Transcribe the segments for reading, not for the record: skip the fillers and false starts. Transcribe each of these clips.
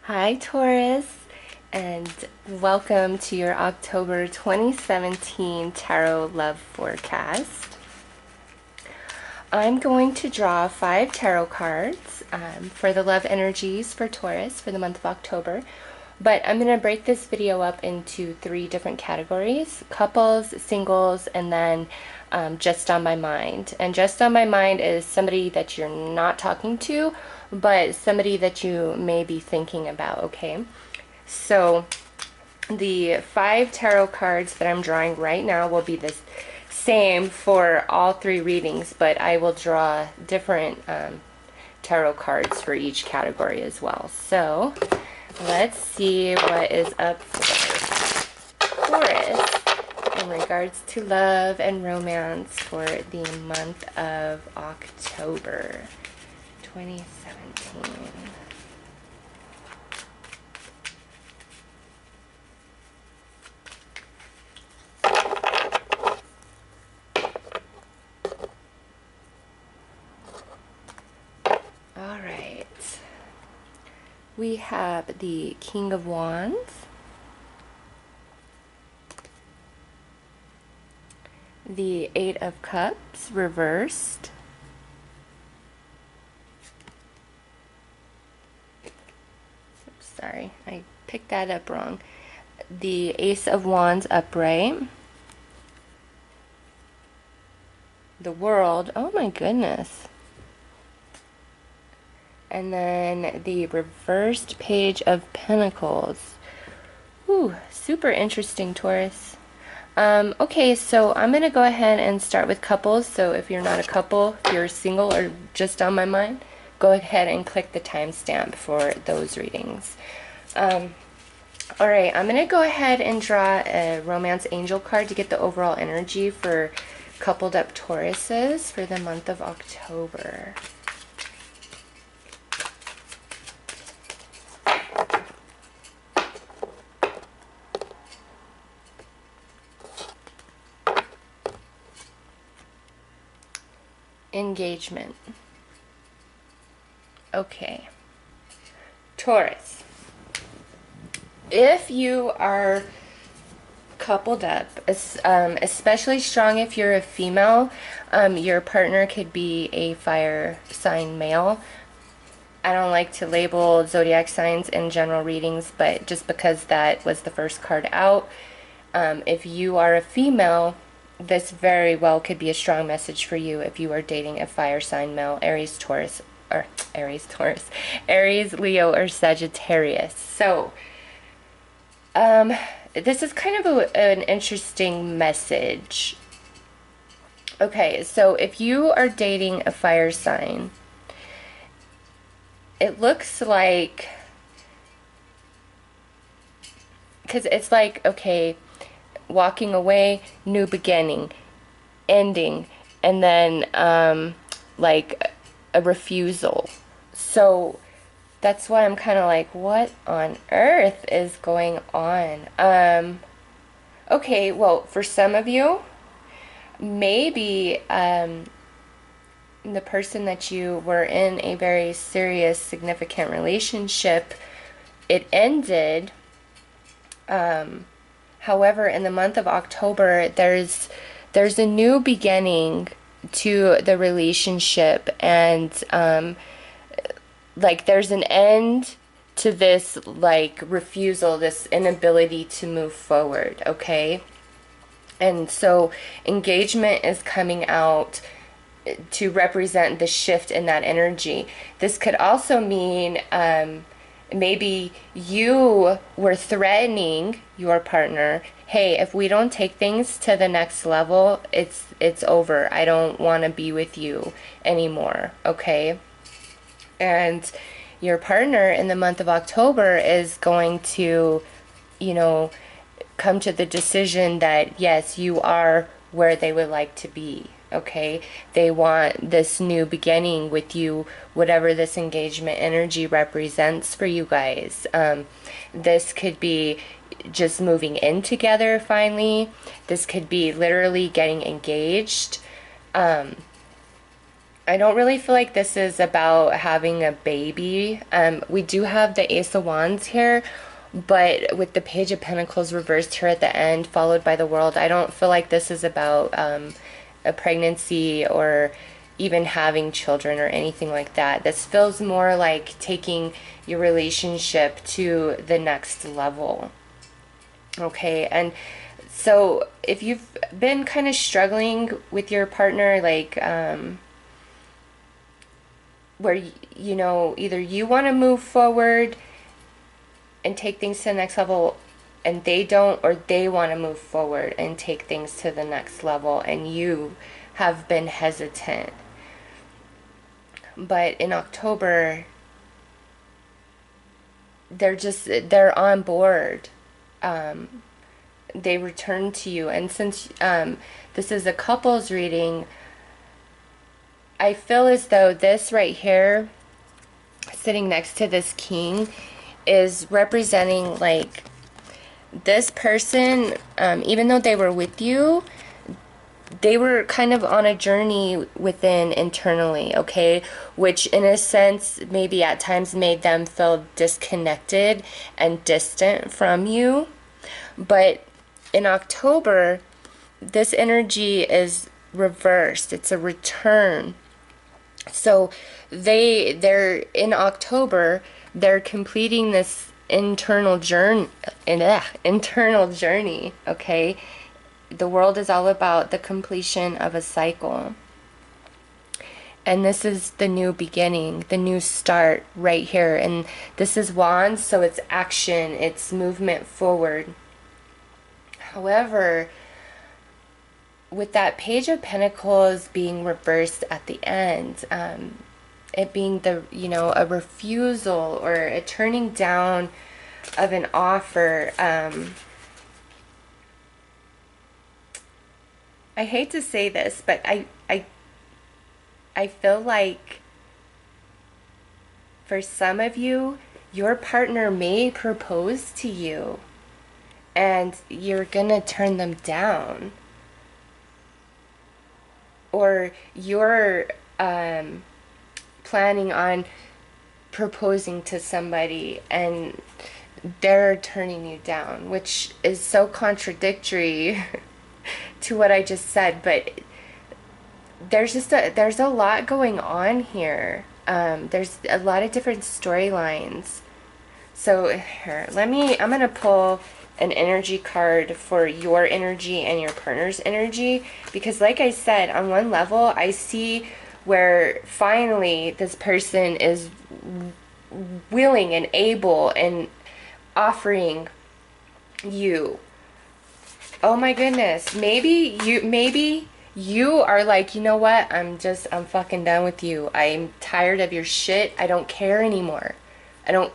Hi Taurus, and welcome to your October 2017 Tarot Love Forecast. I'm going to draw 5 tarot cards for the love energies for Taurus for the month of October, but I'm going to break this video up into 3 different categories: couples, singles, and then just on my mind. And just on my mind is somebody that you're not talking to, but somebody that you may be thinking about, okay? So the 5 tarot cards that I'm drawing right now will be the same for all 3 readings, but I will draw different tarot cards for each category as well. So let's see what is up for Taurus in regards to love and romance for the month of October 2017. All right. We have the King of Wands, the Eight of Cups reversed, sorry, I picked that up wrong, the Ace of Wands upright, the World, oh my goodness, and then the reversed Page of Pentacles. Ooh, super interesting, Taurus. Okay, so I'm going to go ahead and start with couples. So if you're not a couple, if you're single or just on my mind, go ahead and click the timestamp for those readings. Alright, I'm going to go ahead and draw a Romance Angel card to get the overall energy for coupled up Tauruses for the month of October. Engagement. Okay. Taurus. If you are coupled up, especially strong if you're a female, your partner could be a fire sign male. I don't like to label zodiac signs in general readings, but just because that was the first card out, if you are a female, this very well could be a strong message for you if you are dating a fire sign male, Aries, Leo, or Sagittarius. So, this is kind of an interesting message. Okay, so if you are dating a fire sign, it looks like, because it's like, okay, walking away, new beginning, ending, and then like a refusal. So that's why I'm kind of like, what on earth is going on? Okay, well, for some of you, maybe the person that you were in a very serious, significant relationship, it ended. However, in the month of October, there's a new beginning to the relationship, and like there's an end to this like refusal, this inability to move forward, okay? And so engagement is coming out to represent the shift in that energy. This could also mean maybe you were threatening your partner, hey, if we don't take things to the next level, it's over. I don't want to be with you anymore, okay? And your partner in the month of October is going to, you know, come to the decision that yes, you are where they would like to be. Okay, they want this new beginning with you, whatever this engagement energy represents for you guys. This could be just moving in together finally. This could be literally getting engaged. I don't really feel like this is about having a baby. We do have the Ace of Wands here, but with the Page of Pentacles reversed here at the end, followed by the World, I don't feel like this is about a pregnancy or even having children or anything like that. This feels more like taking your relationship to the next level. Okay, and so if you've been kind of struggling with your partner, like, where, you know, either you want to move forward and take things to the next level and they don't, or they want to move forward and take things to the next level and you have been hesitant. But in October, they're on board. They return to you. And since this is a couples reading, I feel as though this right here, sitting next to this king, is representing like this person, even though they were with you, they were kind of on a journey within internally, okay? Which in a sense maybe at times made them feel disconnected and distant from you. But in October, this energy is reversed. It's a return. So they're in October, they're completing this internal journey, okay? The World is all about the completion of a cycle. And this is the new beginning, the new start right here. And this is Wands, so it's action, it's movement forward. However, with that Page of Pentacles being reversed at the end, it being a refusal or a turning down of an offer, I hate to say this, but I feel like for some of you, your partner may propose to you and you're gonna turn them down. Or you're planning on proposing to somebody and they're turning you down, which is so contradictory to what I just said. But there's a lot going on here. There's a lot of different storylines. So here, I'm gonna pull an energy card for your energy and your partner's energy, because like I said, on one level I see where finally this person is willing and able and offering you. Oh my goodness, maybe you are like, you know what, I'm fucking done with you. I'm tired of your shit. I don't care anymore. I don't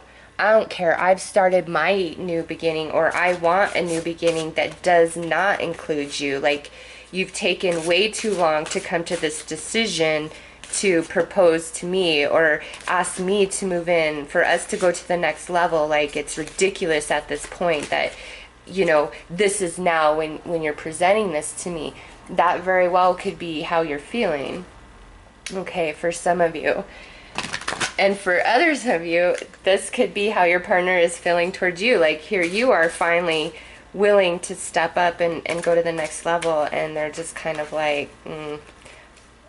care. I've started my new beginning, or I want a new beginning that does not include you. Like, you've taken way too long to come to this decision to propose to me or ask me to move in, for us to go to the next level. Like, it's ridiculous at this point that, you know, this is now when you're presenting this to me. That very well could be how you're feeling, okay, for some of you. And for others of you, this could be how your partner is feeling towards you. Like, here you are finally willing to step up and go to the next level, and they're just kind of like,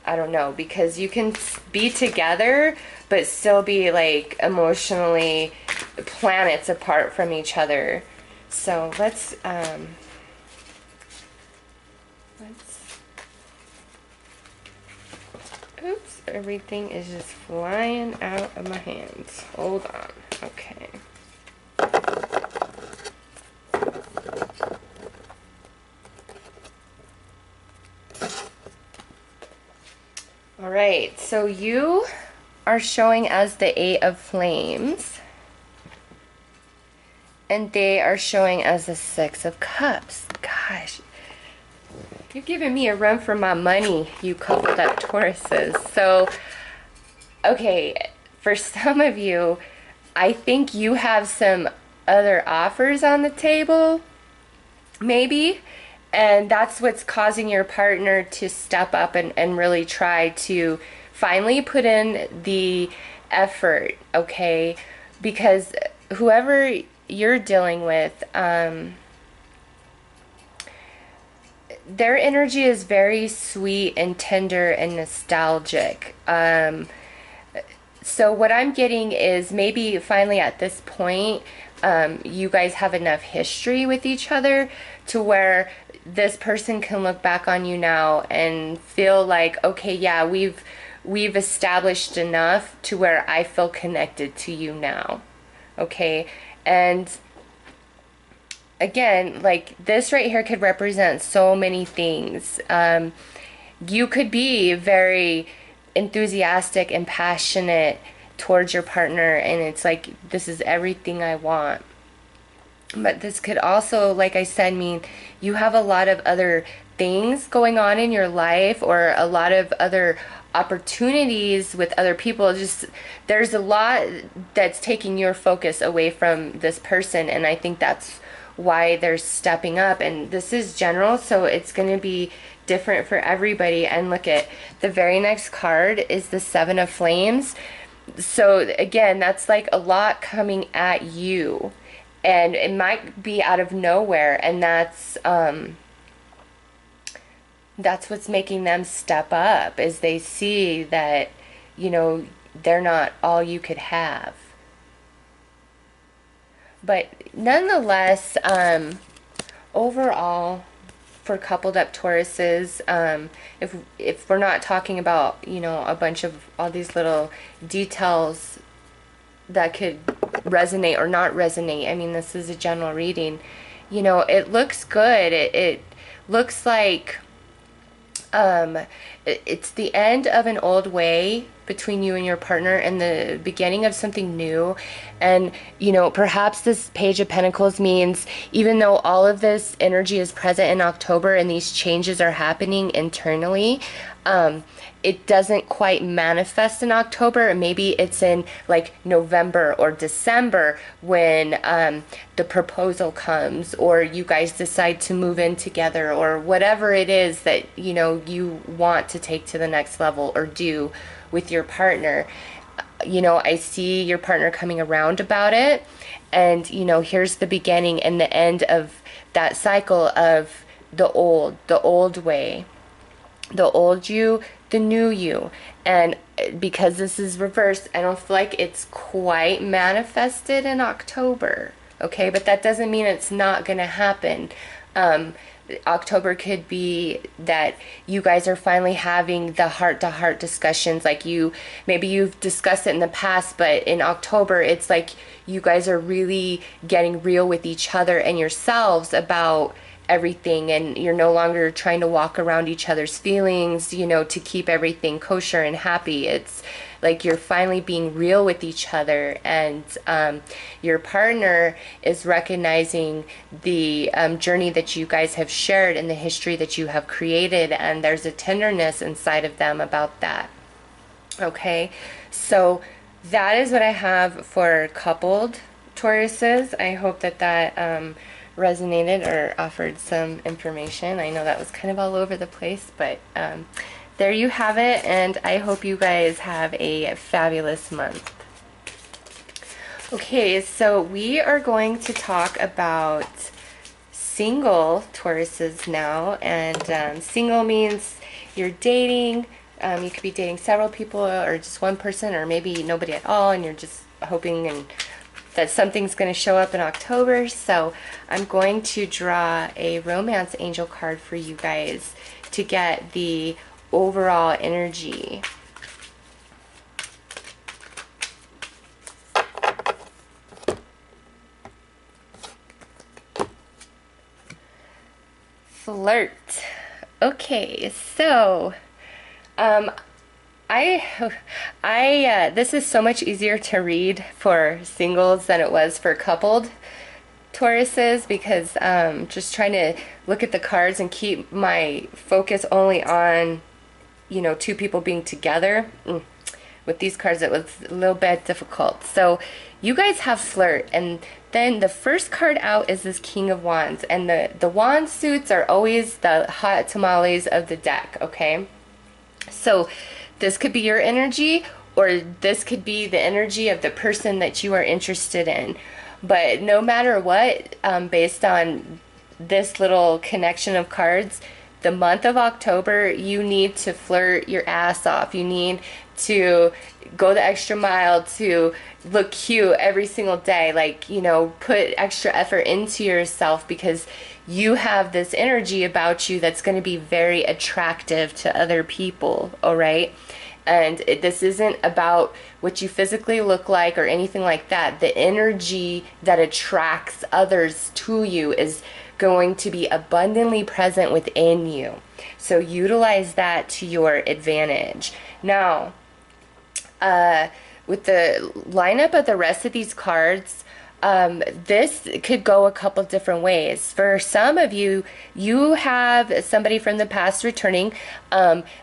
I don't know, because you can be together but still be like emotionally planets apart from each other. So let's oops, everything is just flying out of my hands. Hold on. Okay. All right, so you are showing as the Eight of Flames, and they are showing as the Six of Cups. Gosh, you're giving me a run for my money, you coupled up Tauruses. So, okay, for some of you, I think you have some other offers on the table, maybe, and that's what's causing your partner to step up and really try to finally put in the effort, okay? Because whoever you're dealing with, their energy is very sweet and tender and nostalgic. So what I'm getting is maybe finally at this point, you guys have enough history with each other to where this person can look back on you now and feel like, okay, yeah, we've established enough to where I feel connected to you now. Okay? And again, like this right here could represent so many things. You could be very enthusiastic and passionate towards your partner, and it's like, this is everything I want. But this could also, like I said, mean you have a lot of other things going on in your life, or a lot of other opportunities with other people. Just there's a lot that's taking your focus away from this person, and I think that's why they're stepping up. And this is general, so it's going to be different for everybody. And look at the very next card is the Seven of Flames. So again, that's like a lot coming at you, and it might be out of nowhere, and that's what's making them step up, is they see that, you know, they're not all you could have. But nonetheless, overall, for coupled up Tauruses, if we're not talking about, you know, a bunch of all these little details that could resonate or not resonate, I mean, this is a general reading, you know, it looks good. It looks like it's the end of an old way between you and your partner and the beginning of something new. And, you know, perhaps this Page of Pentacles means even though all of this energy is present in October and these changes are happening internally, it doesn't quite manifest in October. Maybe it's in like November or December when the proposal comes, or you guys decide to move in together, or whatever it is that, you know, you want to take to the next level or do with your partner. You know, I see your partner coming around about it, and, you know, here's the beginning and the end of that cycle of the old way, the old you, the new you. And because this is reversed, I don't feel like it's quite manifested in October, okay? But that doesn't mean it's not gonna happen. October could be that you guys are finally having the heart-to-heart discussions. Like, maybe you've discussed it in the past, but in October it's like you guys are really getting real with each other and yourselves about everything, and you're no longer trying to walk around each other's feelings, you know, to keep everything kosher and happy. It's like you're finally being real with each other, and your partner is recognizing the journey that you guys have shared and the history that you have created, and there's a tenderness inside of them about that. Okay, so that is what I have for coupled Tauruses. I hope that resonated or offered some information. I know that was kind of all over the place, but there you have it, and I hope you guys have a fabulous month. Okay, so we are going to talk about single Tauruses now, and single means you're dating. You could be dating several people, or just one person, or maybe nobody at all, and you're just hoping that something's going to show up in October. So I'm going to draw a romance angel card for you guys to get the overall energy. Flirt. Okay, so this is so much easier to read for singles than it was for coupled Tauruses, because just trying to look at the cards and keep my focus only on, you know, two people being together. With these cards it was a little bit difficult. So you guys have flirt, and then the first card out is this King of Wands, and the wand suits are always the hot tamales of the deck, okay? So This could be your energy, or this could be the energy of the person that you are interested in. But no matter what, based on this little connection of cards, the month of October, you need to flirt your ass off. You need to go the extra mile to look cute every single day. Like, you know, put extra effort into yourself, because you have this energy about you that's going to be very attractive to other people, all right? And this isn't about what you physically look like or anything like that. The energy that attracts others to you is going to be abundantly present within you. So utilize that to your advantage. Now, with the lineup of the rest of these cards, this could go a couple different ways. For some of you, you have somebody from the past returning.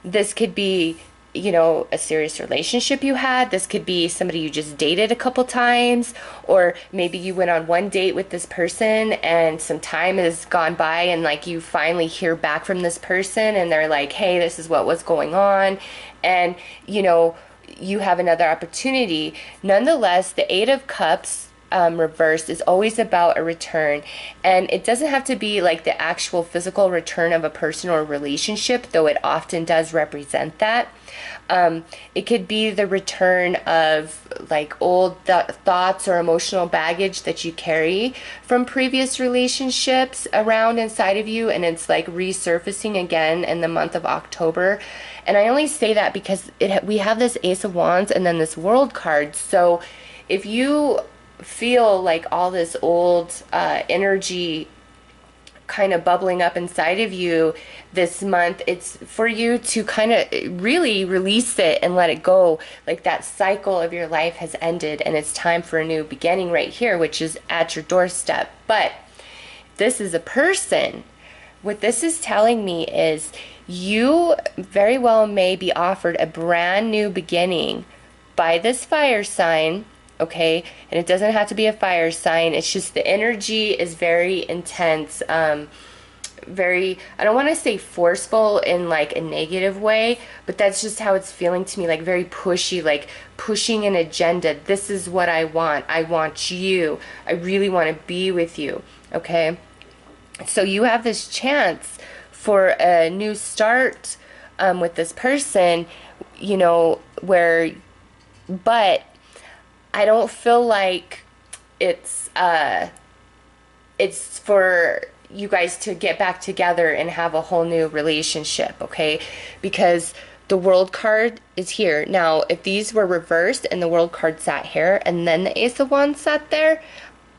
This could be, you know, a serious relationship you had. This could be somebody you just dated a couple times, or maybe you went on one date with this person and some time has gone by and like you finally hear back from this person and they're like, hey, this is what was going on, and you know, you have another opportunity. Nonetheless, the Eight of Cups reversed is always about a return, and it doesn't have to be like the actual physical return of a person or a relationship, though it often does represent that. It could be the return of like old thoughts or emotional baggage that you carry from previous relationships around inside of you, and it's like resurfacing again in the month of October. And I only say that because we have this Ace of Wands and then this World card. So if you feel like all this old energy kind of bubbling up inside of you this month, it's for you to kind of really release it and let it go. Like that cycle of your life has ended and it's time for a new beginning right here, which is at your doorstep. But this is a person. What this is telling me is you very well may be offered a brand new beginning by this fire sign. Okay, and it doesn't have to be a fire sign. It's just the energy is very intense, very, I don't want to say forceful in like a negative way, but that's just how it's feeling to me, like very pushy, like pushing an agenda. This is what I want. I want you. I really want to be with you. Okay, so you have this chance for a new start with this person, you know, but I don't feel like it's for you guys to get back together and have a whole new relationship, okay? Because the World card is here. Now, if these were reversed and the World card sat here and then the Ace of Wands sat there,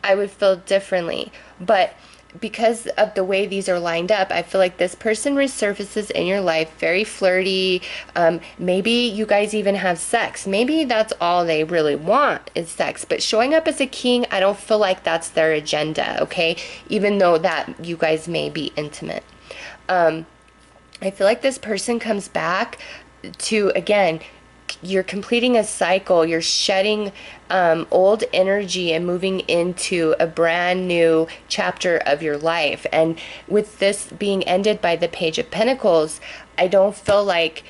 I would feel differently. But because of the way these are lined up, I feel like this person resurfaces in your life, very flirty. Maybe you guys even have sex. Maybe that's all they really want is sex. But showing up as a king, I don't feel like that's their agenda, okay? Even though that you guys may be intimate. I feel like this person comes back to, again, you're completing a cycle. You're shedding old energy and moving into a brand new chapter of your life. And with this being ended by the Page of Pentacles, I don't feel like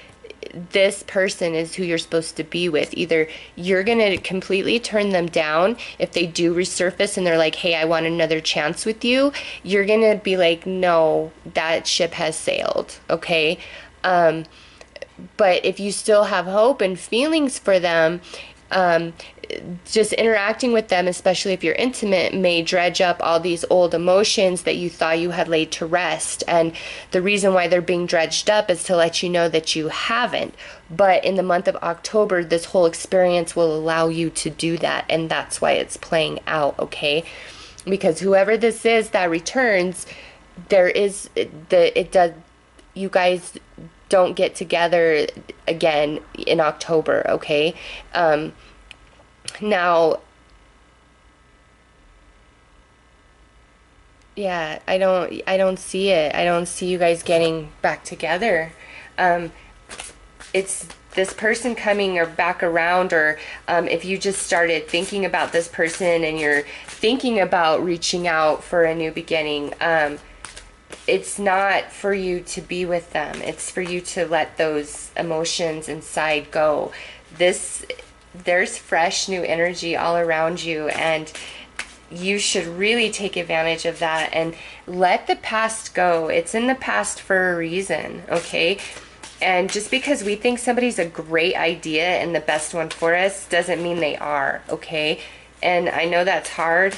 this person is who you're supposed to be with. Either you're going to completely turn them down if they do resurface and they're like, hey, I want another chance with you. You're going to be like, no, that ship has sailed, okay? But if you still have hope and feelings for them, just interacting with them, especially if you're intimate, may dredge up all these old emotions that you thought you had laid to rest. And the reason why they're being dredged up is to let you know that you haven't. But in the month of October, this whole experience will allow you to do that. And that's why it's playing out, okay? Because whoever this is that returns, you guys don't get together again in October, okay? Now, yeah, I don't see it. I don't see you guys getting back together. It's this person coming or back around, or if you just started thinking about this person and you're thinking about reaching out for a new beginning, it's not for you to be with them. It's for you to let those emotions inside go. There's fresh new energy all around you, and you should really take advantage of that and let the past go. It's in the past for a reason, okay? And just because we think somebody's a great idea and the best one for us doesn't mean they are, okay? And I know that's hard.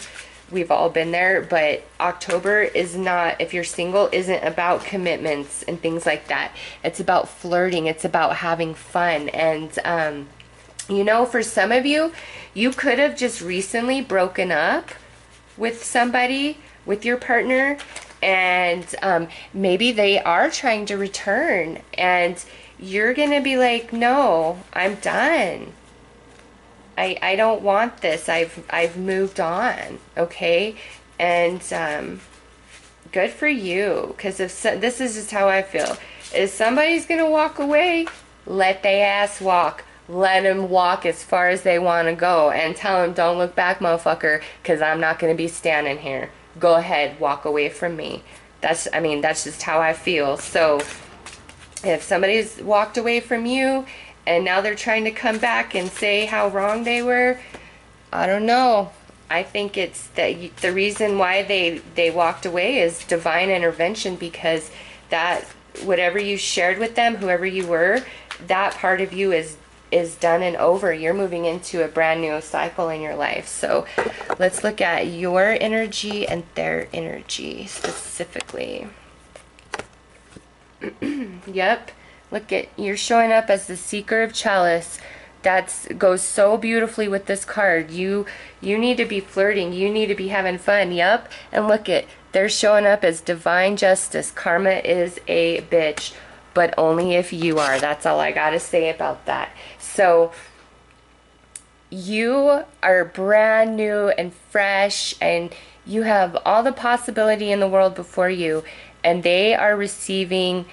We've all been there, but October is not, if you're single, isn't about commitments and things like that. It's about flirting. It's about having fun. And, you know, for some of you, you could have just recently broken up with somebody, with your partner, and maybe they are trying to return, and you're going to be like, no, I'm done. I don't want this. I've moved on, okay? And good for you, because this is just how I feel. If somebody's going to walk away, let they ass walk. Let them walk as far as they want to go, and tell them, don't look back, motherfucker, because I'm not going to be standing here. Go ahead, walk away from me. That's just how I feel. So if somebody's walked away from you and now they're trying to come back and say how wrong they were, I don't know. I think it's that the reason why they walked away is divine intervention, because that whatever you shared with them, whoever you were, that part of you is done and over. You're moving into a brand new cycle in your life. So let's look at your energy and their energy specifically. Yep. Look at, you're showing up as the Seeker of Chalice. That goes so beautifully with this card. You need to be flirting. You need to be having fun. Yep. And look at, they're showing up as divine justice. Karma is a bitch, but only if you are. That's all I got to say about that. So you are brand new and fresh, and you have all the possibility in the world before you, and they are receiving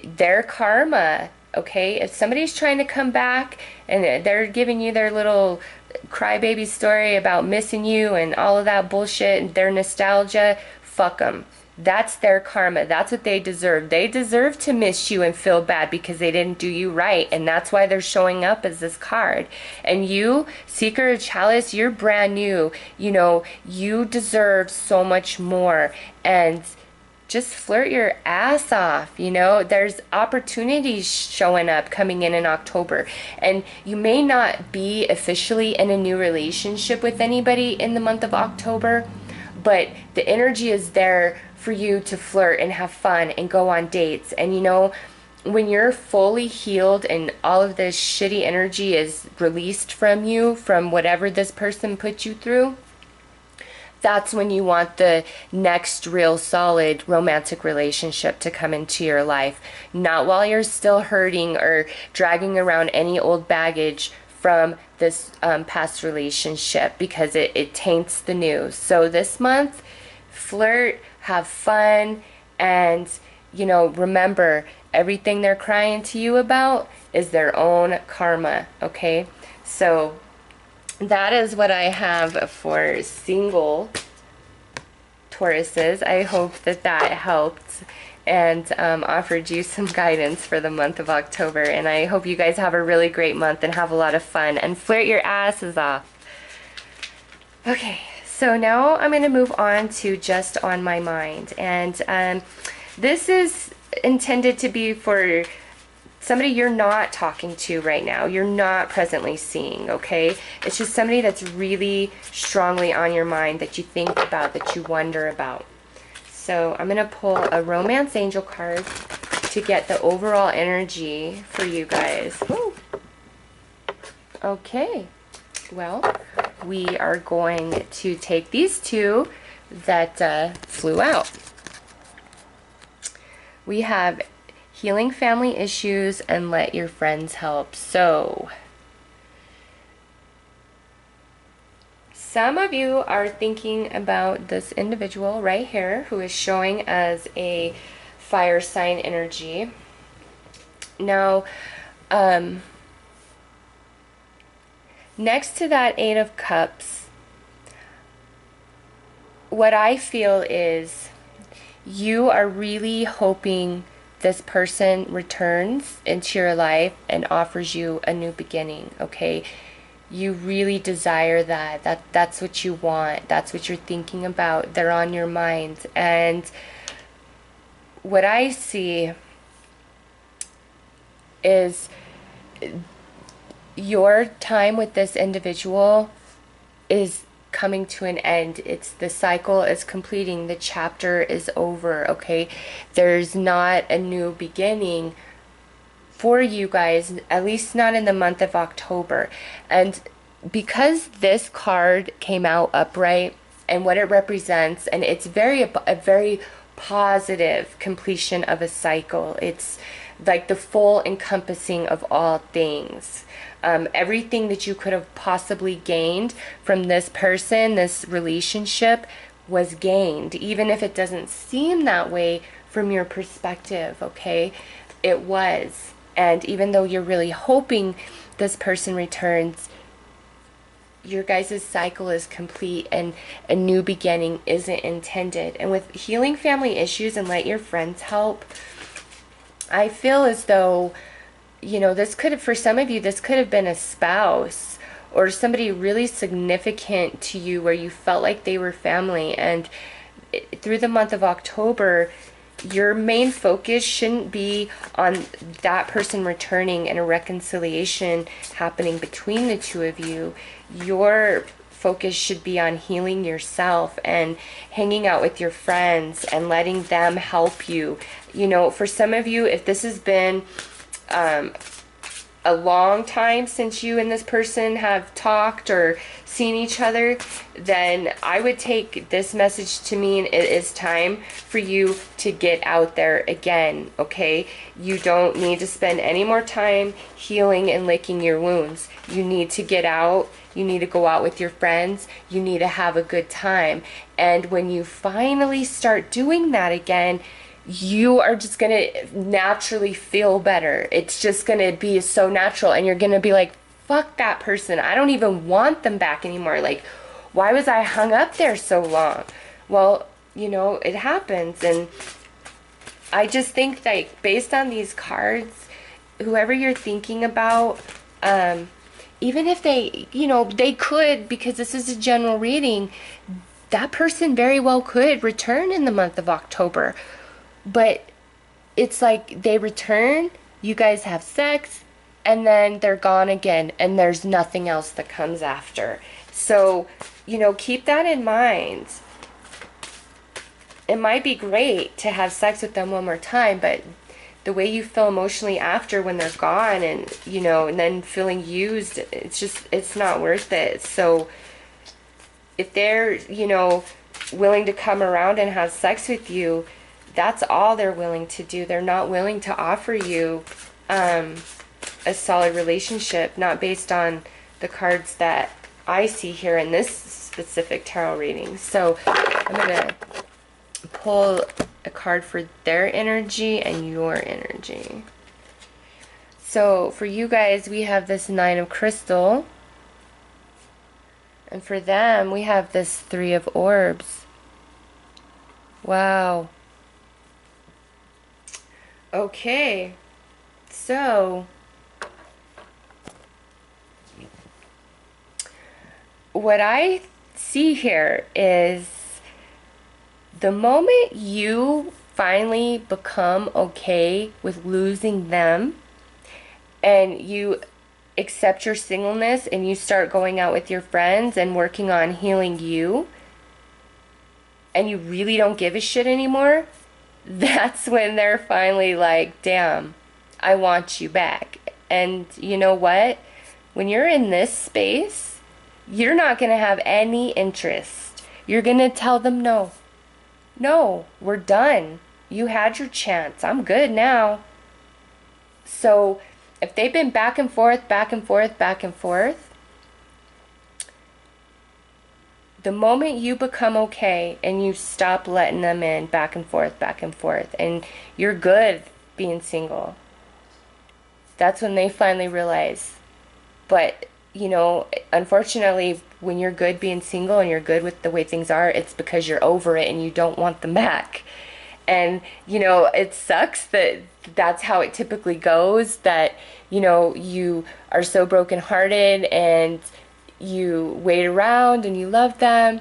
their karma, okay? If somebody's trying to come back and they're giving you their little crybaby story about missing you and all of that bullshit and their nostalgia, fuck them. That's their karma. That's what they deserve. They deserve to miss you and feel bad because they didn't do you right. And that's why they're showing up as this card. And you, Seeker of Chalice, you're brand new. You know, you deserve so much more. And just flirt your ass off. You know, there's opportunities showing up coming in October. And you may not be officially in a new relationship with anybody in the month of October, but the energy is there for you to flirt and have fun and go on dates. And you know, when you're fully healed and all of this shitty energy is released from you, from whatever this person put you through, that's when you want the next real solid romantic relationship to come into your life. Not while you're still hurting or dragging around any old baggage from this past relationship, because it taints the new. So this month, flirt, have fun, and, you know, remember, everything they're crying to you about is their own karma, okay? So that is what I have for single Tauruses. I hope that helped and offered you some guidance for the month of October. And I hope you guys have a really great month and have a lot of fun and flirt your asses off. Okay, so now I'm going to move on to Just on My Mind. And this is intended to be for somebody you're not talking to right now, you're not presently seeing, okay? It's just somebody that's really strongly on your mind, that you think about, that you wonder about. So I'm going to pull a Romance Angel card to get the overall energy for you guys. Woo. Okay, well, we are going to take these two that flew out. We have Healing Family Issues and Let Your Friends Help. So, some of you are thinking about this individual right here who is showing as a fire sign energy. Now, next to that Eight of Cups, what I feel is You are really hoping this person returns into your life and offers you a new beginning, okay? You really desire that. That's what you want. That's what you're thinking about. They're on your mind. And what I see is your time with this individual is coming to an end. It's the cycle is completing. The chapter is over, okay? There's not a new beginning for you guys, at least not in the month of October. And because this card came out upright and what it represents, and it's a very positive completion of a cycle. It's like the full encompassing of all things. Everything that you could have possibly gained from this person, this relationship, was gained, even if it doesn't seem that way from your perspective, okay? It was. And even though you're really hoping this person returns, your guys' cycle is complete and a new beginning isn't intended. And with healing family issues and let your friends help, I feel as though, you know, this could have, for some of you, this could have been a spouse or somebody really significant to you where you felt like they were family. And through the month of October, your main focus shouldn't be on that person returning and a reconciliation happening between the two of you. Your focus should be on healing yourself and hanging out with your friends and letting them help you. You know, for some of you, if this has been a long time since you and this person have talked or seen each other, then I would take this message to mean it is time for you to get out there again, okay? You don't need to spend any more time healing and licking your wounds. You need to get out. You need to go out with your friends. You need to have a good time. And when you finally start doing that again, you are just going to naturally feel better. It's just going to be so natural, and you're going to be like, fuck that person. I don't even want them back anymore. Like, why was I hung up there so long? Well, you know, it happens. And I just think, like, based on these cards, whoever you're thinking about, even if they, you know, they could, because this is a general reading, that person very well could return in the month of October. But it's like they return, you guys have sex, and then they're gone again, and there's nothing else that comes after. So, you know, keep that in mind. It might be great to have sex with them one more time, but the way you feel emotionally after when they're gone, and, you know, and then feeling used, it's just, it's not worth it. So if they're, you know, willing to come around and have sex with you, that's all they're willing to do. They're not willing to offer you a solid relationship, not based on the cards that I see here in this specific tarot reading. So I'm going to pull a card for their energy and your energy. So for you guys, we have this Nine of Crystal. And for them, we have this Three of Orbs. Wow. Okay, so what I see here is the moment you finally become okay with losing them and you accept your singleness and you start going out with your friends and working on healing you, and you really don't give a shit anymore, that's when they're finally like, damn, I want you back. And you know what? When you're in this space, you're not going to have any interest. You're going to tell them no. No, we're done. You had your chance. I'm good now. So if they've been back and forth, back and forth, back and forth, the moment you become okay and you stop letting them in back and forth, and you're good being single, that's when they finally realize. But, you know, unfortunately, when you're good being single and you're good with the way things are, it's because you're over it and you don't want them back. And, you know, it sucks that that's how it typically goes, that, you know, you are so brokenhearted and you wait around and you love them,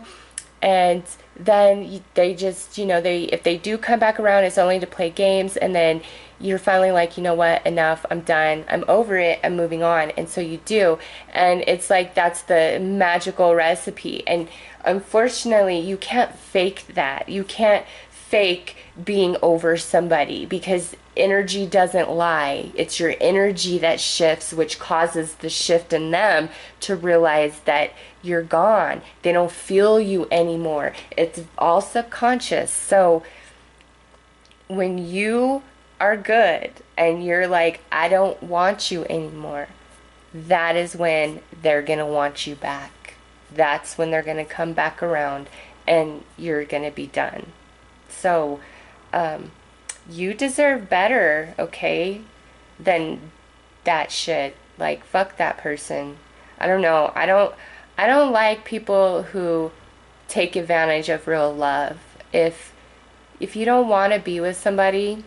and then they just, you know, they, if they do come back around, it's only to play games, and then you're finally like, you know what, enough, I'm done, I'm over it, I'm moving on. And so you do, and it's like that's the magical recipe. And unfortunately, you can't fake that. You can't fake being over somebody, because energy doesn't lie. It's your energy that shifts, which causes the shift in them to realize that you're gone. They don't feel you anymore. It's all subconscious. So when you are good and you're like, I don't want you anymore, that is when they're going to want you back. That's when they're going to come back around and you're going to be done. So, you deserve better, okay, than that shit. Like, fuck that person. I don't know. I don't like people who take advantage of real love. If you don't want to be with somebody,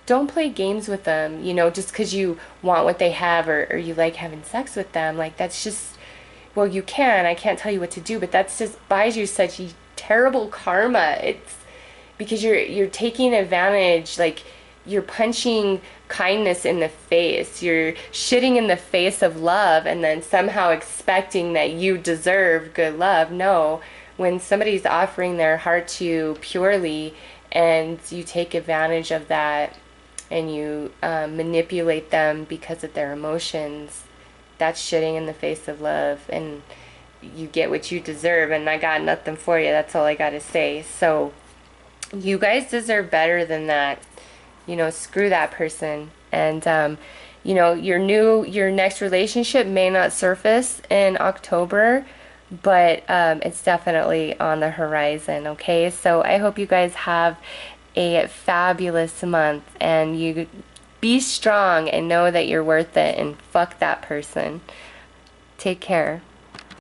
don't play games with them, you know, just because you want what they have, or you like having sex with them. Like, that's just, well, you can. I can't tell you what to do, but that's just buys you such terrible karma. It's because you're taking advantage, like you're punching kindness in the face, you're shitting in the face of love, and then somehow expecting that you deserve good love. No, when somebody's offering their heart to you purely and you take advantage of that and you manipulate them because of their emotions, that's shitting in the face of love, and you get what you deserve. And I got nothing for you. That's all I got to say. So you guys deserve better than that. You know, screw that person. And you know, your next relationship may not surface in October, but it's definitely on the horizon. Okay, so I hope you guys have a fabulous month, and you be strong and know that you're worth it, and fuck that person. Take care.